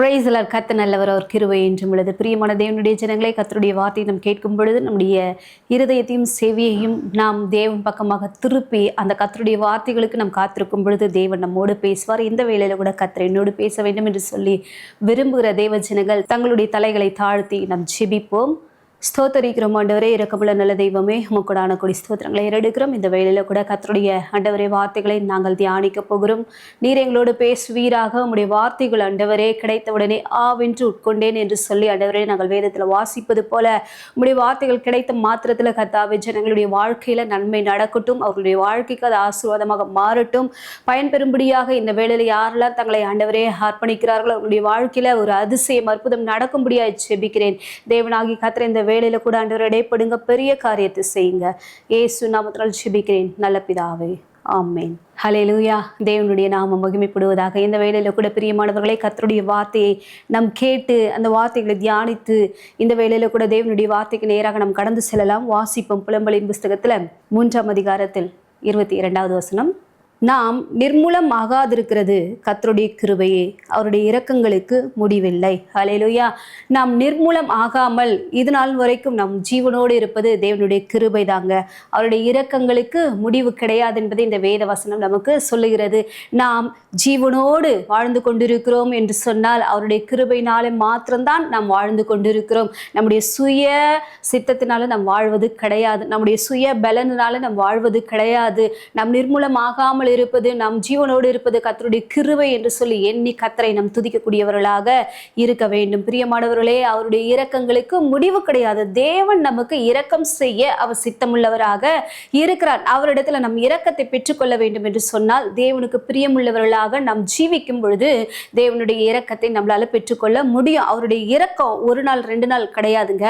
Praise the Lord. கர்த்தர் நல்லவர், அவர் கிருபை என்றும் உள்ளது. பிரியமான தேவனுடைய ஜனங்களே, கர்த்தருடைய வார்த்தையை நாம் கேட்கும் பொழுது நம்முடைய இருதயத்தையும் செவியையும் நாம் தேவன் பக்கமாக திருப்பி அந்த கர்த்தருடைய வார்த்தைகளுக்கு நாம் காத்திருக்கும் பொழுது தேவன் நம்மோடு பேசுவார். இந்த வேளையில கூட கர்த்தர் என்னோடு பேச வேண்டும் என்று சொல்லி விரும்புகிற தேவ ஜனங்கள் தங்களுடைய தலைகளை தாழ்த்தி நாம் ஜெபிப்போம். ஸ்தோத்தரிக்கிறோம். ஆண்டவரே, இரக்கமுள்ள நல்ல தெய்வமே, உமக்கூடான கொடி ஸ்தோத்திரங்களை ஏறெடுக்கிறோம். இந்த வேளையில கூட கர்த்தருடைய ஆண்டவரே வார்த்தைகளை நாங்கள் தியானிக்க போகிறோம். நீர் எங்களோடு பேசுவீராக. உம்முடைய வார்த்தைகள் ஆண்டவரே கிடைத்தவுடனே ஆவென்று உட்கொண்டேன் என்று சொல்லி ஆண்டவரே நாங்கள் வேதத்தில் வாசிப்பது போல உம்முடைய வார்த்தைகள் கிடைத்த மாத்திரத்தில் கர்த்தாவே ஜனங்களுடைய வாழ்க்கையில நன்மை நடக்கட்டும், அவர்களுடைய வாழ்க்கைக்கு அது ஆசீர்வாதமாக மாறட்டும். பயன்பெறும்படியாக இந்த வேளையில யாரெல்லாம் தங்களை ஆண்டவரே அர்ப்பணிக்கிறார்களோ அவர்களுடைய வாழ்க்கையில ஒரு அதிசயம் அற்புதம் நடக்கும்படியாக ஜெபிக்கிறேன். தேவனாகி கர்த்தர் இந்த வேளையில கூட ஆண்டவரே இடைப்படுங்க, பெரிய காரியத்தை செய்யுங்க. இயேசு நாமத்தினால் ஜெபிக்கிறேன் நல்ல பிதாவே, ஆமென். ஹல்லேலூயா. தேவனுடைய நாமம் மகிமைப்படுவதாக. இந்த வேளையில கூட பிரியமானவர்களே, கர்த்தருடைய வார்த்தையை நாம் கேட்டு அந்த வார்த்தைகளை தியானித்து இந்த வேளையில கூட தேவனுடைய வார்த்தைக்கு நேராக நாம் கடந்து செல்லலாம். வாசிப்போம். புலம்பலின் புஸ்தகத்துல 3ஆம் அதிகாரத்தில் 22வது வசனம். நாம் நிர்மூலம் ஆகாதிருக்கிறது கர்த்தருடைய கிருபையே, அவருடைய இரக்கங்களுக்கு முடிவில்லை. ஹல்லேலூயா. நாம் நிர்மூலம் ஆகாமல் இது நாள் வரைக்கும் நம் ஜீவனோடு இருப்பது தேவனுடைய கிருபை தாங்க. அவருடைய இரக்கங்களுக்கு முடிவு கிடையாது என்பதை இந்த வேத வசனம் நமக்கு சொல்லுகிறது. நாம் ஜீவனோடு வாழ்ந்து கொண்டிருக்கிறோம் என்று சொன்னால் அவருடைய கிருபையினாலே மாத்திரம்தான் நாம் வாழ்ந்து கொண்டிருக்கிறோம். நம்முடைய சுய சித்தத்தினால நாம் வாழ்வது கிடையாது, நம்முடைய சுய பலனினால நாம் வாழ்வது கிடையாது. நாம் நிர்மூலம் ஆகாமல் இருப்பது, நாம் ஜீவனோடு இருப்பது கர்த்தருடைய கிருபை என்று சொல்லி எண்ணி கர்த்தரை நாம் துதிக்கக்கூடியவர்களாக இருக்க வேண்டும். பிரியமானவர்களே, அவருடைய இரக்கங்களுக்கு முடிவு கிடையாது. தேவன் நமக்கு இரக்கம் செய்ய அவர் சித்தமுள்ளவராக இருக்கிறார். அவரிடத்துல நம் இரக்கத்தை பெற்றுக்கொள்ள வேண்டும் என்று சொன்னால் தேவனுக்கு பிரியமுள்ளவர்களாக நாம் ஜீவிக்கும் பொழுது தேவனுடைய இரக்கத்தை நம்மளால பெற்றுக்கொள்ள முடியும். அவருடைய இரக்கம் ஒரு நாள் 2 நாள் கிடையாதுங்க.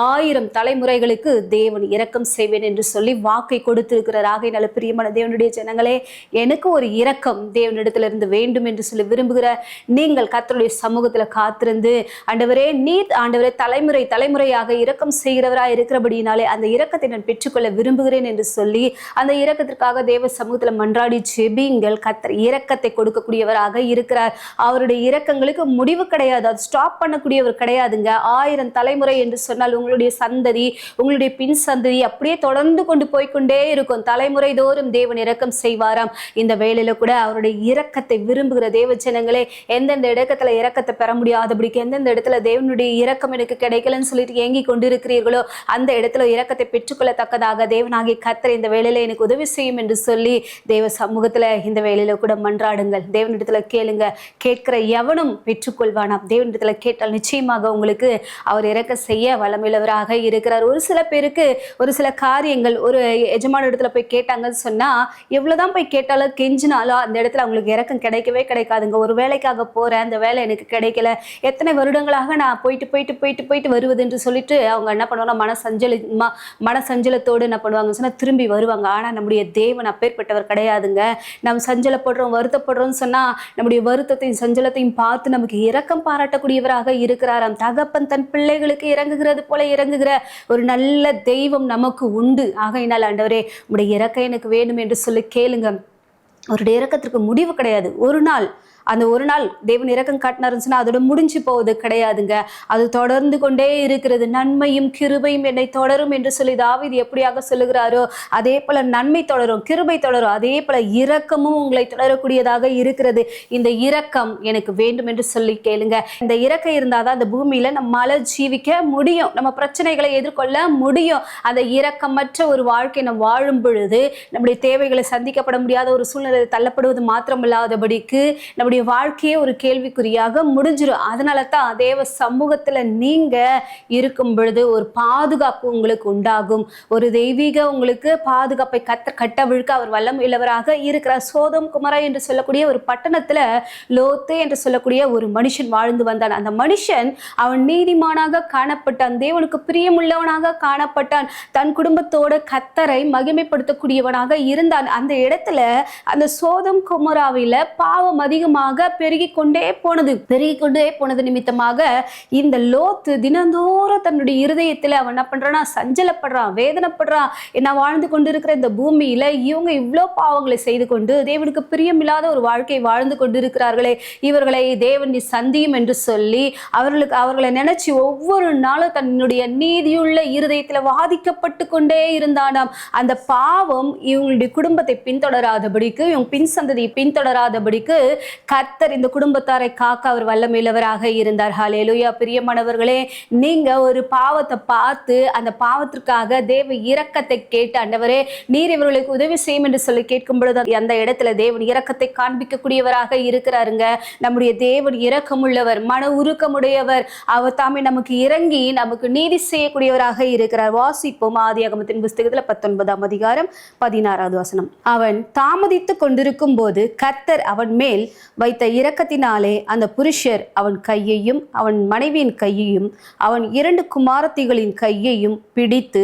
1000 தலைமுறைகளுக்கு தேவன் இரக்கம் செய்வேன் என்று சொல்லி வாக்கை கொடுத்திருக்கிறார். ஆகையினால பிரியமான தேவனுடைய ஜனங்களே, எனக்கு ஒரு இரக்கம் தேவனிடத்திலிருந்து வேண்டும் என்று சொல்லி விரும்புகிற நீங்கள் கர்த்தருடைய சமூகத்துல காத்திருந்து ஆண்டவரே, நீர் ஆண்டவரே தலைமுறை தலைமுறையாக இரக்கம் செய்கிறவராய் இருக்கிறபடினாலே அந்த இரக்கத்தை நான் பெற்றுக்கொள்ள விரும்புகிறேன் என்று சொல்லி அந்த இரக்கத்திற்காக தேவ சமூகத்துல மன்றாடி ஜெபிங்கள். கர்த்தர் இரக்கத்தை கொடுக்கக்கூடியவராக இருக்கிறார். அவருடைய இரக்கங்களுக்கு முடிவு கிடையாது, அது ஸ்டாப் பண்ணக்கூடியவர் கிடையாதுங்க. 1000 தலைமுறை என்று சொன்னால் உங்களுடைய சந்ததி, உங்களுடைய பின் சந்ததி அப்படியே தொடர்ந்து கொண்டு போய்கொண்டே இருக்கும். தலைமுறை தோறும் தேவன் இரக்கம் செய்வாராம். இந்த வேளையில கூட அவருடைய இரக்கத்தை விரும்புகிற தேவ ஜனங்களே, எந்தெந்த இடத்துல இரக்கத்தை பெற முடியாதபடிக்கு, எந்தெந்த இடத்துல தேவனுடைய இரக்கம் எனக்கு கிடைக்கலன்னு சொல்லிட்டு ஏங்கி கொண்டிருக்கிறீர்களோ அந்த இடத்துல இரக்கத்தை பெற்றுக்கொள்ளத்தக்கதாக தேவனாகிய கர்த்தர் இந்த வேளையில எனக்கு உதவி செய்யும் என்று சொல்லி தேவ சமூகத்துல இந்த வேளையில கூட மன்றாடுங்கள். தேவனிடத்துல கேளுங்க. கேட்கிற எவனும் பெற்றுக்கொள்வானாம். தேவனிடத்துல கேட்டால் நிச்சயமாக உங்களுக்கு அவர் இரக்க செய்ய வல்லமையுள்ளவராக இருக்கிறார். ஒரு சில பேருக்கு ஒரு சில காரியங்கள் ஒரு எஜமான இடத்துல போய் கேட்டாங்கன்னு சொன்னா எவ்வளவுதான் போய் கேட்டாலும் கெஞ்சினாலும் அந்த இடத்துல அவங்களுக்கு இறக்கம் கிடைக்கவே கிடைக்காதுங்க. ஒரு வேலைக்காக போறேன், அந்த வேலை எனக்கு கிடைக்கல, எத்தனை வருடங்களாக நான் போயிட்டு வருவது என்று சொல்லிட்டு அவங்க என்ன பண்ணுவாங்க, மனசஞ்சலத்தோடு என்ன பண்ணுவாங்க சொன்னா திரும்பி வருவாங்க. ஆனா நம்முடைய தேவன் அப்பேற்பட்டவர் கிடையாதுங்க. நாம் சஞ்சலப்படுறோம், வருத்தப்படுறோம்னு சொன்னா நம்முடைய வருத்தத்தையும் சஞ்சலத்தையும் பார்த்து நமக்கு இரக்கம் பாராட்டக்கூடியவராக இருக்கிறாராம். தகப்பன் தன் பிள்ளைகளுக்கு இறங்குகிறது போல இறங்குகிற ஒரு நல்ல தெய்வம் நமக்கு உண்டு. ஆகையினால் ஆண்டவரே, உம்முடைய இரக்கம் எனக்கு வேணும் என்று சொல்லி கேளுங்க. அவருடைய இரக்கத்திற்கு முடிவு கிடையாது. அந்த ஒரு நாள் தேவன் இரக்கம் காட்டினாருன்னு சொன்னா அதோட முடிஞ்சு போவது கிடையாதுங்க. அது தொடர்ந்து கொண்டே இருக்கிறது. நன்மையும் கிருபையும் என்னை தொடரும் என்று சொல்லி தாவீது எப்படியாக சொல்லுகிறாரோ அதே போல நன்மை தொடரும், கிருபை தொடரும், அதே போல இரக்கமும் உங்களை தொடரக்கூடியதாக இருக்கிறது. இந்த இரக்கம் எனக்கு வேண்டும் என்று சொல்லி கேளுங்க. இந்த இரக்கம் இருந்தாதான் அந்த பூமியில நம்மால ஜீவிக்க முடியும், நம்ம பிரச்சனைகளை எதிர்கொள்ள முடியும். அந்த இரக்கமற்ற ஒரு வாழ்க்கை நம்ம வாழும் பொழுது நம்முடைய தேவைகளை சந்திக்கப்பட முடியாத ஒரு சூழ்நிலை தள்ளப்படுவது மாத்திரமில்லாதபடிக்கு நம்முடைய வாழ்க்கையே ஒரு கேள்விக்குறியாக முடிஞ்சிடும். அதனால தான் தேவ சமூகத்துல நீங்க இருக்கும் பொழுது ஒரு பாதுகாப்பு உங்களுக்கு உண்டாகும். ஒரு தெய்வீக உங்களுக்கு பாதுகாப்பை கட்டவிழ்க்க அவர் வல்லமையுள்ளவராக இருக்கிறார். சோதம் குமரா என்று சொல்லக்கூடிய ஒரு பட்டணத்துல லோத்து என்று சொல்லக்கூடிய ஒரு மனுஷன் வாழ்ந்து வந்தான். அந்த மனுஷன் அவன் நீதிமானாக காணப்பட்டான், தேவனுக்கு பிரியமுள்ளவனாக காணப்பட்டான், தன் குடும்பத்தோட கர்த்தரை மகிமைப்படுத்தக்கூடியவனாக இருந்தான். அந்த இடத்துல அந்த சோதம் குமராவில பாவம் அதிகமாக நிமித்தமாக பெருகி கொண்டே போனது நிமித்தமாக இந்த லோத்து தினந்தோறும் தன்னுடைய இருதயத்துல அவன் என்ன பண்றான்னா சஞ்சலப்படுறான், வேதனைப்படுறான். என்ன வாழ்ந்து கொண்டிருக்கிற இந்த பூமியில இவங்க இவ்வளோ பாவங்களை செய்து கொண்டு தேவனுக்கு பிரியமில்லாத ஒரு வாழ்க்கை வாழ்ந்து கொண்டிருக்கிறார்களே, இவர்களை தேவன் நீ சந்தியும் என்று சொல்லி அவர்களை நினைச்சு ஒவ்வொரு நாளும் தன்னுடைய நீதியுள்ள இருதயத்துல வாதிக்கப்பட்டு கொண்டே இருந்தானாம். அந்த பாவம் இவங்களுடைய குடும்பத்தை பின்தொடராதபடிக்கு, இவங்க பின் சந்ததியை பின்தொடராதபடிக்கு கர்த்தர் இந்த குடும்பத்தாரை காக்க அவர் வல்லமையுள்ளவராக இருந்தார். ஹல்லேலூயா. பிரியமானவர்களே, நீங்க ஒரு பாவத்தை பார்த்து அந்த பாவத்திற்காக தேவ இரக்கத்தை கேட்டு, ஆண்டவரே நீர் இவர்களுக்கு உதவி செய்யும் என்று சொல்லி கேட்கும் பொழுது அந்த இடத்துல தேவன் இரக்கத்தை காண்பிக்கக்கூடியவராக இருக்கிறாருங்க. நம்முடைய தேவன் இரக்கமுள்ளவர், மன உருக்கமுடையவர். அவர் தாமே நமக்கு இறங்கி நமக்கு நீதி செய்யக்கூடியவராக இருக்கிறார். வாசிப்போம் ஆதியாகமத்தின் புஸ்தகத்துல 19ஆம் அதிகாரம் 16வது வசனம். அவன் தாமதித்துக் கொண்டிருக்கும் போது கர்த்தர் அவன் மேல் வைத்த இரக்கத்தினாலே அந்த புருஷர் அவன் கையையும் அவன் மனைவியின் கையையும் அவன் 2 குமாரத்திகளின் கையையும் பிடித்து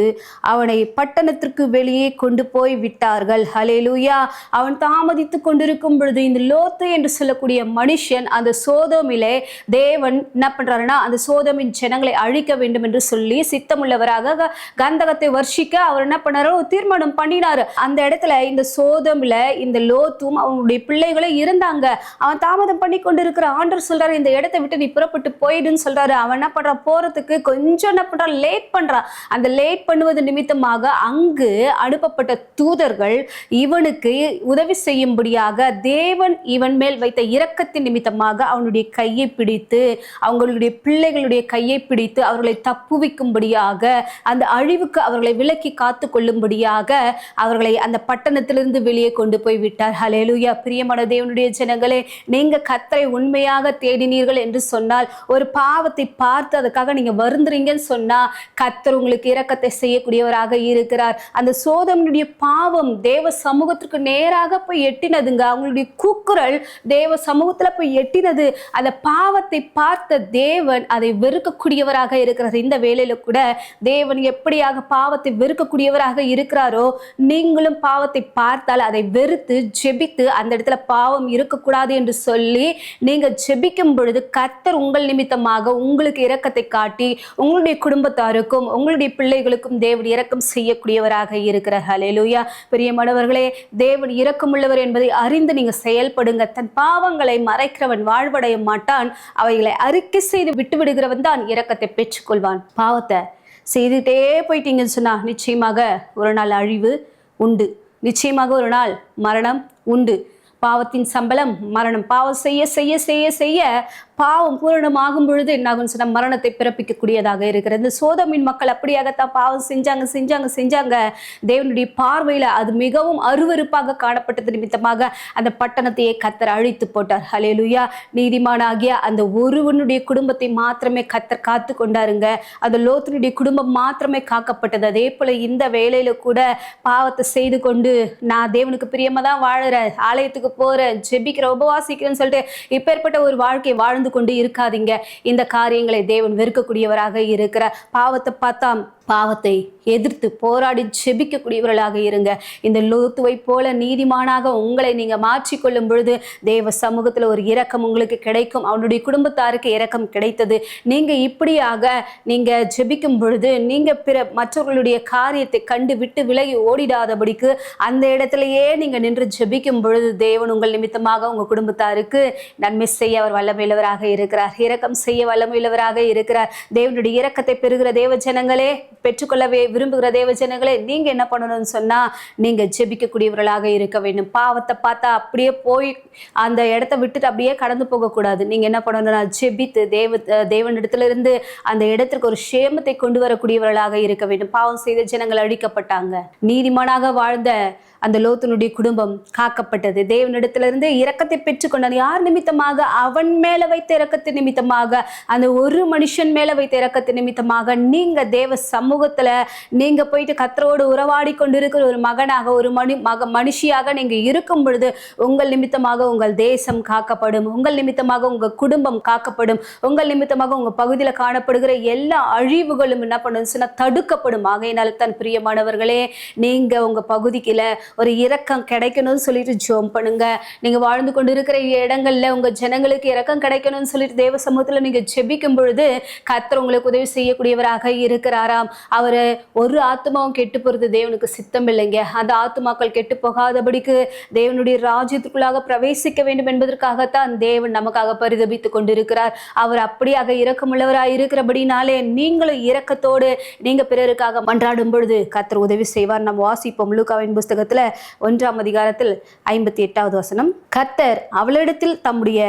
அவனை பட்டணத்திற்கு வெளியே கொண்டு போய் விட்டார்கள். ஹல்லேலூயா. அவன் தாமதித்துக் கொண்டிருக்கும் பொழுது இந்த லோத்து என்று சொல்லக்கூடிய மனுஷன் அந்த சோதோமிலே தேவன் என்ன பண்றாருன்னா அந்த சோதோமின் ஜனங்களை அழிக்க வேண்டும் என்று சொல்லி சித்தமுள்ளவராக கந்தகத்தை வர்ஷிக்க அவர் என்ன பண்ணாரோ தீர்மானம் பண்ணினாரு. அந்த இடத்துல இந்த சோதோமில இந்த லோத்தும் அவனுடைய பிள்ளைகளும் இருந்தாங்க. அவன் தாமதம் பண்ணி கொண்டிருக்கிற ஆண்டவர் சொல்றாரு, இந்த இடத்தை விட்டு நீ புறப்பட்டு போயிடுன்னு சொல்றாரு. அவன் என்ன பண்றான், போறதுக்கு கொஞ்சம் என்ன பண்றான், லேட் பண்றான். அந்த லேட் பண்ணுவது நிமித்தமாக அங்கு அனுப்பப்பட்ட தூதர்கள் இவனுக்கு உதவி செய்யும்படியாக தேவன் இவன் மேல் வைத்த இரக்கத்தின் நிமித்தமாக அவனுடைய கையை பிடித்து, அவங்களுடைய பிள்ளைகளுடைய கையை பிடித்து அவர்களை தப்புவிக்கும்படியாக, அந்த அழிவுக்கு அவர்களை விலக்கி காத்து கொள்ளும்படியாக அவர்களை அந்த பட்டணத்திலிருந்து வெளியே கொண்டு போய் விட்டார். ஹல்லேலூயா. பிரியமான தேவனுடைய ஜனங்களே, நீங்க கர்த்தரை உண்மையாக தேடினீர்கள் என்று சொன்னால், ஒரு பாவத்தை பார்த்து அதுக்காக நீங்க வருந்துறீங்கன்னு சொன்னா கர்த்தர் உங்களுக்கு இரக்கத்தை செய்யக்கூடியவராக இருக்கிறார். அந்த சோதோமினுடைய பாவம் தேவ சமூகத்திற்கு நேராக போய் எட்டினதுங்க. அவங்களுடைய கூக்குரல் தேவ சமூகத்துல போய் எட்டினது. அந்த பாவத்தை பார்த்த தேவன் அதை வெறுக்கக்கூடியவராக இருக்கிறார். இந்த வேளையில கூட தேவன் எப்படியாக பாவத்தை வெறுக்கக்கூடியவராக இருக்கிறாரோ, நீங்களும் பாவத்தை பார்த்தால் அதை வெறுத்து ஜெபித்து அந்த இடத்துல பாவம் இருக்கக்கூடாது என்று சொல்லி நீங்க ஜெபிக்கும் பொழுது கர்த்தர் உங்கள் நிமித்தமாக உங்களுக்கு இரக்கத்தை காட்டி உங்களுடைய குடும்பத்தாருக்கும் உங்களுடைய பிள்ளைகளுக்கும் தேவன் இரக்கம் செய்யக்கூடியவராக இருக்கிறார். ஹல்லேலூயா. பிரியமானவர்களே, தேவன் இரக்கமுள்ளவர் என்பதை அறிந்து நீங்க செயல்படுங்க. தன் பாவங்களை மறைக்கிறவன் வாழ்வடைய மாட்டான், அவைகளை அறிக்கை செய்து விட்டு விடுகிறவன் தான் இரக்கத்தை பெற்றுக்கொள்வான். பாவத்தை செய்துட்டே போயிட்டீங்கன்னு சொன்னா நிச்சயமாக ஒரு நாள் அழிவு உண்டு, நிச்சயமாக ஒரு நாள் மரணம் உண்டு. பாவத்தின் சம்பளம் மரணம். பாவம் செய்ய செய்ய செய்ய செய்ய பாவம் பூரணமாகும் பொழுது என்னாகும் சொன்ன மரணத்தை பிறப்பிக்கக்கூடியதாக இருக்கிறது. இந்த சோதோமின் மக்கள் அப்படியாகத்தான் பாவம் செஞ்சாங்க. தேவனுடைய பார்வையில அது மிகவும் அருவருப்பாக காணப்பட்டது நிமித்தமாக அந்த பட்டணத்தையே கர்த்தர் அழித்து போட்டார். ஹல்லேலூயா. நீதிமானாகிய அந்த ஒருவனுடைய குடும்பத்தை மாத்திரமே கர்த்தர் காத்து கொண்டாருங்க. அந்த லோத்தினுடைய குடும்பம் மாத்திரமே காக்கப்பட்டது. அதே போல இந்த வேளையில கூட பாவத்தை செய்து கொண்டு நான் தேவனுக்கு பிரியமா தான் வாழறேன், ஆலயத்துக்கு போறேன், ஜெபிக்கிறேன், உபவாசிக்கிறேன்னு சொல்லிட்டு இப்பேற்பட்ட ஒரு வாழ்க்கை வாழ்ந்து கொண்டு இருக்காதீங்க. இந்த காரியங்களை தேவன் வெறுக்கக்கூடியவராக இருக்கிறார். பாவத்தை பார்த்தா பாவத்தை எதிர்த்து போராடி ஜெபிக்கக்கூடியவர்களாக இருங்க. இந்த லோத்துவை போல நீதிமானாக உங்களை நீங்க மாற்றிக்கொள்ளும் பொழுது தேவ சமூகத்துல ஒரு இரக்கம் உங்களுக்கு கிடைக்கும். அவனுடைய குடும்பத்தாருக்கு இரக்கம் கிடைத்தது. நீங்க இப்படியாக நீங்க ஜெபிக்கும் பொழுது நீங்க மற்றவர்களுடைய காரியத்தை கண்டு விட்டு விலகி ஓடிடாதபடிக்கு அந்த இடத்திலேயே நீங்க நின்று ஜெபிக்கும் பொழுது தேவன் உங்கள் நிமித்தமாக உங்க குடும்பத்தாருக்கு நன்மை செய்ய அவர் வல்லமையுள்ளவராக இருக்கிறார். இரக்கம் செய்ய வல்லமையுள்ளவராக இருக்கிறார். தேவனுடைய இரக்கத்தை பெறுகிற தேவ ஜனங்களே, பெற்றுக்கொள்ளவே விரும்புகிற தேவ ஜனங்களே, நீங்க என்ன பண்ணணும்னு சொன்னா நீங்க ஜெபிக்கக்கூடியவர்களாக இருக்க வேண்டும். பாவத்தை பார்த்தா அப்படியே போய் அந்த இடத்தை விட்டுட்டு அப்படியே கடந்து போகக்கூடாது. நீங்க என்ன பண்ணணும்னா ஜெபித்து தேவனிடத்திலிருந்து அந்த இடத்திற்கு ஒரு சேமத்தை கொண்டு வரக்கூடியவர்களாக இருக்க வேண்டும். பாவம் செய்த ஜனங்கள் அழிக்கப்பட்டாங்க. நீதிமானாக வாழ்ந்த அந்த லோத்தினுடைய குடும்பம் காக்கப்பட்டது. தேவனிடத்திலிருந்து இரக்கத்தை பெற்றுக்கொண்டான். யார் நிமித்தமாக? அவன் மேல வைத்த இரக்கத்தின் நிமித்தமாக, அந்த ஒரு மனுஷன் மேல வைத்த இரக்கத்தின் நிமித்தமாக நீங்க தேவ சமூகத்துல நீங்க போயிட்டு கர்த்தரோடு உறவாடி கொண்டிருக்கிற ஒரு மகனாக, ஒரு மனுஷியாக நீங்க இருக்கும் பொழுது உங்கள் நிமித்தமாக உங்கள் தேசம் காக்கப்படும், உங்கள் நிமித்தமாக உங்க குடும்பம் காக்கப்படும், உங்கள் நிமித்தமாக உங்க பகுதியில காணப்படுகிற எல்லா அழிவுகளும் என்ன பண்ணும் சொன்னா தடுக்கப்படும். ஆகையினால தான் பிரியமானவர்களே, நீங்க உங்க பகுதிக்குல ஒரு இரக்கம் கிடைக்கணும்னு சொல்லிட்டு ஜெபம் பண்ணுங்க. நீங்க வாழ்ந்து கொண்டு இருக்கிற இடங்கள்ல உங்க ஜனங்களுக்கு இரக்கம் கிடைக்கணும்னு சொல்லிட்டு தேவ சமூகத்துல நீங்க ஜெபிக்கும் பொழுது கர்த்தர் உங்களுக்கு உதவி செய்யக்கூடியவராக இருக்கிறாராம். அவரு ஒரு ஆத்மாவும் கெட்டு போறது தேவனுக்கு சித்தம் இல்லைங்க. அந்த ஆத்மாக்கள் கெட்டு போகாதபடிக்கு தேவனுடைய ராஜ்யத்துக்குள்ளாக பிரவேசிக்க வேண்டும் என்பதற்காகத்தான் தேவன் நமக்காக பரிதபித்துக் கொண்டிருக்கிறார். அவர் அப்படியாக இரக்கமுள்ளவராய் இருக்கிறபடினாலே நீங்களும் இரக்கத்தோடு நீங்க பிறருக்காக மன்றாடும் பொழுது கர்த்தர் உதவி செய்வார். நாம் வாசிப்போம் லூக்காவின் புஸ்தகத்துல 1ஆம் அதிகாரத்தில் 58வது வசனம். கர்த்தர் அவளிடத்தில் தம்முடைய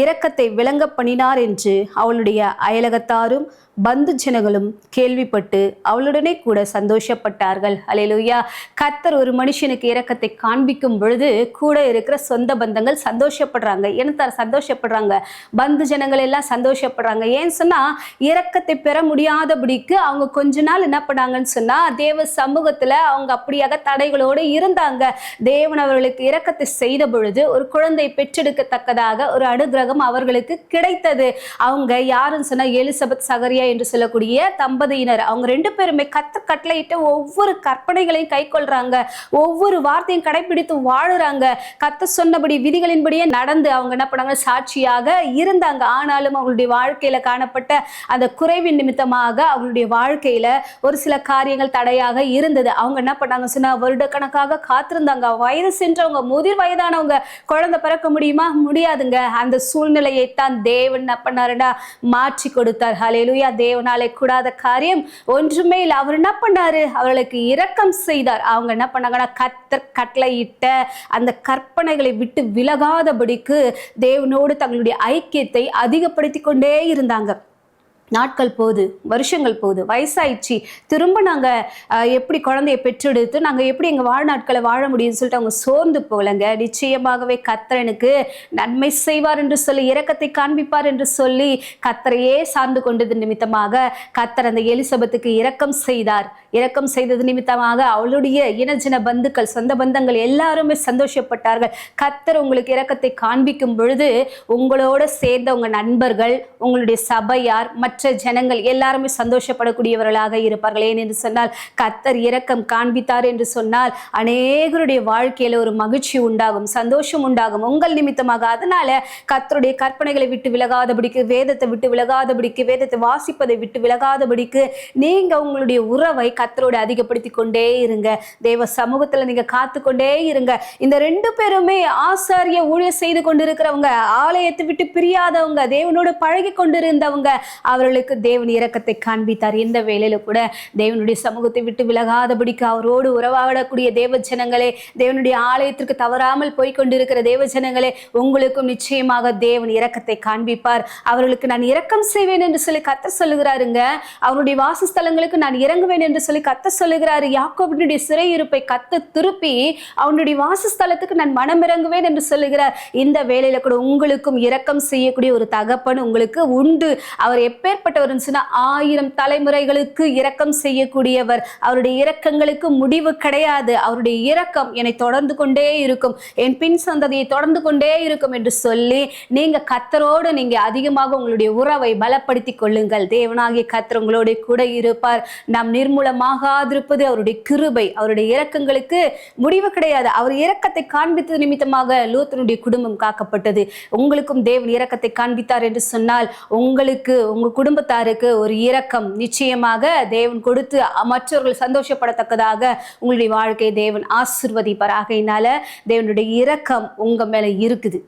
இரக்கத்தை விளங்க பண்ணினார் என்று அவளுடைய அயலகத்தாரும் பந்து ஜனங்களும் கேள்விப்பட்டு அவளுடனே கூட சந்தோஷப்பட்டார்கள். அல்லேலூயா. கர்த்தர் ஒரு மனுஷனுக்கு இரக்கத்தை காண்பிக்கும் பொழுது கூட இருக்கிற சொந்த பந்தங்கள் சந்தோஷப்படுறாங்க. என்ன சந்தோஷப்படுறாங்க? பந்து ஜனங்கள் எல்லாம் சந்தோஷப்படுறாங்க. ஏன்னு சொன்னா இரக்கத்தை பெற முடியாதபடிக்கு அவங்க கொஞ்ச நாள் என்ன பண்ணாங்கன்னு சொன்னா தேவ சமூகத்துல அவங்க அப்படியாக தடைகளோடு இருந்தாங்க. தேவன் அவர்களுக்கு இரக்கத்தை செய்த பொழுது ஒரு குழந்தை பெற்றெடுக்கத்தக்கதாக ஒரு அனுகிரகம் அவர்களுக்கு கிடைத்தது. அவங்க யாருன்னு சொன்னா எலிசபெத் சகரியா என்று சொல்லக்கூடிய தம்பதியினர். அவங்க 2 பேருமே கர்த்தர் கட்டளையிட்ட ஒவ்வொரு கற்பனைகளையும் கை கொள்றாங்க. ஒவ்வொரு வார்த்தையும் கடைபிடித்து வாழுறாங்க. கர்த்தர் சொன்னபடி விதிகளின்படியே நடந்து அவங்க என்ன பண்ணாங்க? சாட்சியாக இருந்தாங்க. ஆனாலும் அவங்களுடைய வாழ்க்கையில காணப்பட்ட அந்த குறைவின் நிமித்தமாக அவங்களுடைய வாழ்க்கையில ஒரு சில காரியங்கள் தடையாக இருந்தது. அவங்க என்ன பண்ணாங்க சொன்னா வருடக்கணக்காக காத்திருந்தாங்க. வயது சென்றவங்க, முதிர் வயதானவங்க குழந்தை பிறக்க முடியுமா? முடியாதுங்க. அந்த சூழ்நிலையை தான் தேவன் என்ன பண்ணாருன்னா மாற்றி கொடுத்தார். ஹல்லேலூயா. தேவனாலே கூடாத காரியம் ஒன்றுமே இல்லை. அவர் என்ன பண்ணாரு? அவர்களுக்கு இரக்கம் செய்தார். அவங்க என்ன பண்ணாங்கன்னா கர்த்தர் கட்டளையிட்ட அந்த கற்பனைகளை விட்டு விலகாதபடிக்கு தேவனோடு தங்களுடைய ஐக்கியத்தை அதிகப்படுத்தி கொண்டே இருந்தாங்க. நாட்கள் போகுது, வருஷங்கள் போகுது, வயசாயிடுச்சு. திரும்ப நாங்கள் எப்படி குழந்தைய பெற்றெடுத்து நாங்கள் எப்படி எங்கள் வாழ்நாட்களை வாழ முடியும்னு சொல்லிட்டு அவங்க சோர்ந்து போகலைங்க. நிச்சயமாகவே கர்த்தரனுக்கு நன்மை செய்வார் என்று சொல்லி இரக்கத்தை காண்பிப்பார் என்று சொல்லி கர்த்தரையே சார்ந்து கொண்டது நிமித்தமாக கர்த்தர் அந்த எலிசபெத்துக்கு இரக்கம் செய்தார். இரக்கம் செய்தது நிமித்தமாக அவளுடைய இனஜன பந்துக்கள், சொந்த பந்தங்கள் எல்லாருமே சந்தோஷப்பட்டார்கள். கர்த்தர் உங்களுக்கு இரக்கத்தை காண்பிக்கும் பொழுது உங்களோட சேர்ந்த உங்க நண்பர்கள், உங்களுடைய சபையார், மற்ற ஜனங்கள் எல்லாருமே சந்தோஷப்படக்கூடியவர்களாக இருப்பார்கள். ஏன் என்று சொன்னால் கர்த்தர் இரக்கம் காண்பித்தார் என்று சொன்னால் அநேகருடைய வாழ்க்கையில ஒரு மகிழ்ச்சி உண்டாகும், சந்தோஷம் உண்டாகும் உங்கள் நிமித்தமாக. அதனால கர்த்தருடைய கற்பனைகளை விட்டு விலகாதபடிக்கு, வேதத்தை விட்டு விலகாதபடிக்கு, வேதத்தை வாசிப்பதை விட்டு விலகாதபடிக்கு நீங்க உங்களுடைய உறவை கர்த்தரோடு அதிகப்படுத்தி கொண்டே இருங்க. தேவ சமூகத்துல நீங்க காத்து கொண்டே இருங்க. இந்த 2 பேருமே ஆசாரிய ஊழியம் செய்து கொண்டிருக்கிறவங்க, ஆலயத்தை விட்டு பிரியாதவங்க, தேவனோடு பழகி கொண்டிருந்தவங்க. அவர்களுக்கு தேவன் இரக்கத்தை காண்பித்தார். இந்த வேளையில கூட தேவனுடைய சமூகத்தை விட்டு விலகாதபடிக்கு அவரோடு உறவாடக்கூடிய தேவ ஜனங்களே, தேவனுடைய ஆலயத்திற்கு தவறாமல் போய்கொண்டிருக்கிற தேவ ஜனங்களே, உங்களுக்கும் நிச்சயமாக தேவன் இரக்கத்தை காண்பிப்பார். அவர்களுக்கு நான் இரக்கம் செய்வேன் என்று சொல்லி கர்த்தர் சொல்லுகிறாருங்க. அவருடைய வாசஸ்தலங்களுக்கு நான் இறங்குவேன் என்று சொல்லி கர்த்தர் சொல்லுகிறாரு. யாக்கோபினுடைய சிறையிருப்பை கர்த்தர் திருப்பி அவனுடைய வாசஸ்தலத்துக்கு நான் மனம் இறங்குவேன் என்று சொல்லுகிறார். இந்த வேளையில கூட உங்களுக்கும் இரக்கம் செய்யக்கூடிய ஒரு தகப்பன் உங்களுக்கு உண்டு. அவர் எப்பேற்பட்டவர் சொன்னா 1000 தலைமுறைகளுக்கு இரக்கம் செய்யக்கூடியவர். அவருடைய இரக்கங்களுக்கு முடிவு கிடையாது. அவருடைய இரக்கம் என்னை தொடர்ந்து கொண்டே இருக்கும், என் பின் சந்ததியை தொடர்ந்து கொண்டே இருக்கும் என்று சொல்லி நீங்க கர்த்தரோடு நீங்க அதிகமாக உங்களுடைய உறவை பலப்படுத்திக் கொள்ளுங்கள். தேவனாகிய கர்த்தர் உங்களோட கூட இருப்பார். நாம் நிர்மூலமாகாதிருப்பது அவருடைய கிருபை. அவருடைய இரக்கங்களுக்கு முடிவு கிடையாது. அவர் இரக்கத்தை காண்பித்தது நிமித்தமாக லோத்தினுடைய குடும்பம் காக்கப்பட்டது. உங்களுக்கும் தேவன் இரக்கத்தை காண்பித்தார் என்று சொன்னால் உங்களுக்கு, உங்க குடும்பத்தாருக்கு ஒரு இரக்கம் நிச்சயமாக தேவன் கொடுத்து மற்றவர்கள் சந்தோஷப்படத்தக்கதாக உங்களுடைய வாழ்க்கையை தேவன் ஆசீர்வதிப்பார். ஆகையினால தேவனுடைய இரக்கம் உங்க மேல இருக்குது,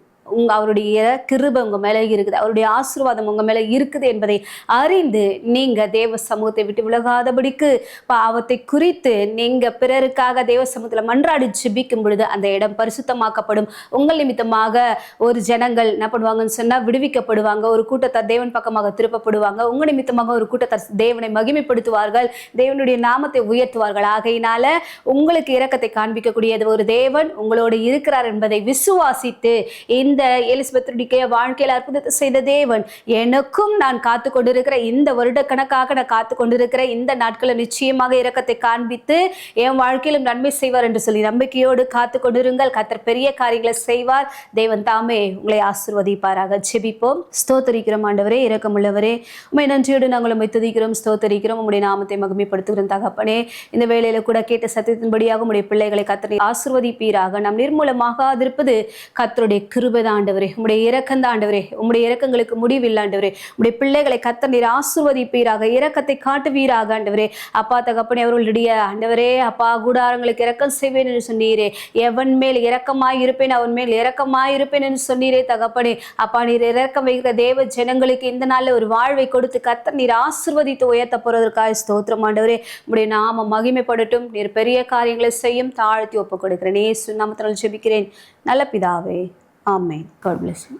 அவருடைய கிருபை உங்க மேல இருக்குது, அவருடைய ஆசீர்வாதம் உங்க மேல இருக்குது என்பதை அறிந்து நீங்க தேவ சமூகத்தை விட்டு விலகாதபடிக்கு பாவத்தை குறித்து நீங்க பிறருக்காக தேவ சமூகத்துல மன்றாடி ஜெபிக்கும் பொழுது அந்த இடம் பரிசுத்தமாக்கப்படும். உங்கள் நிமித்தமாக ஒரு ஜனங்கள் என்ன பண்ணுவாங்கன்னு சொன்னா விடுவிக்கப்படுவாங்க. ஒரு கூட்டத்தார் தேவன் பக்கமாக திருப்பப்படுவாங்க. உங்க நிமித்தமாக ஒரு கூட்டத்தார் தேவனை மகிமைப்படுத்துவார்கள், தேவனுடைய நாமத்தை உயர்த்துவார்கள். ஆகையினால உங்களுக்கு இரக்கத்தை காண்பிக்கக்கூடியது ஒரு தேவன் உங்களோடு இருக்கிறார் என்பதை விசுவாசித்து இந்த இந்த எலிசபெத்துடைய வாழ்க்கையில் அற்புதத்தை செய்த தேவன் எனக்கும் நான் காத்து கொண்டிருக்கிற இந்த வருட கணக்காக நான் காத்து கொண்டிருக்கிற இந்த நாட்களில் நிச்சயமாக இரக்கத்தை காண்பித்து என் வாழ்க்கையிலும் நன்மை செய்வார் என்று சொல்லி நம்பிக்கையோடு காத்து கொண்டிருங்கள். கர்த்தர் பெரிய காரியங்களை செய்வார். தேவன் தாமே உங்களை ஆசீர்வதிப்பாராக. ஜெபிப்போம். ஸ்தோத்தரிக்கிறோம் ஆண்டவரே, இரக்கமுள்ளவரே, உம்மை நன்றியோடு நாங்கள் உம்மை துதிக்கிறோம், ஸ்தோத்தரிக்கிறோம். உம்முடைய நாமத்தை மகிமைப்படுத்துகிறோம் தகப்பனே. இந்த வேளையில கூட கேட்ட சத்தியத்தின்படியாக உம்முடைய பிள்ளைகளை கர்த்தர் ஆசீர்வதிப்பீராக. நாம் நிர்மூலமாகாதிருப்பது கர்த்தருடைய கிருபைதான் ஆண்டவரே, உம்முடைய இரக்கம்தான் ஆண்டவரே. உம்முடைய இரக்கங்களுக்கு முடிவில்லை ஆண்டவரே. உம்முடைய பிள்ளைகளை கர்த்தர் நீர் ஆசீர்வதிப்பீராக, இரக்கத்தை காட்டுவீராக ஆண்டவரே. அப்பா தகப்பனே, அவர்களுடைய ஆண்டவரே அப்பா கூடாரங்களுக்கு இரக்கம் செய்வேன் என்று சொன்னீரே. எவன் மேல் இரக்கமாய் இருப்பேன் அவன் மேல் இரக்கமாய் இருப்பேன் என்று சொன்னீரே தகப்பனே. அப்பா நீர் இரக்கம் வைக்கிற தேவ ஜனங்களுக்கு இந்த நாள்ல ஒரு வாழ்வை கொடுத்து கர்த்தர் நீர் ஆசீர்வதித்து உயர்த்த போறதற்காக ஸ்தோத்திரம் ஆண்டவரே. உம்முடைய நாமம் மகிமைப்படட்டும். நீர் பெரிய காரியங்களை செய்யும். தாழ்த்தி ஒப்புக் கொடுக்கிறேன். இயேசு நாமத்தினால் ஜெபிக்கிறேன் நல்ல பிதாவே, ஆமென். God bless you.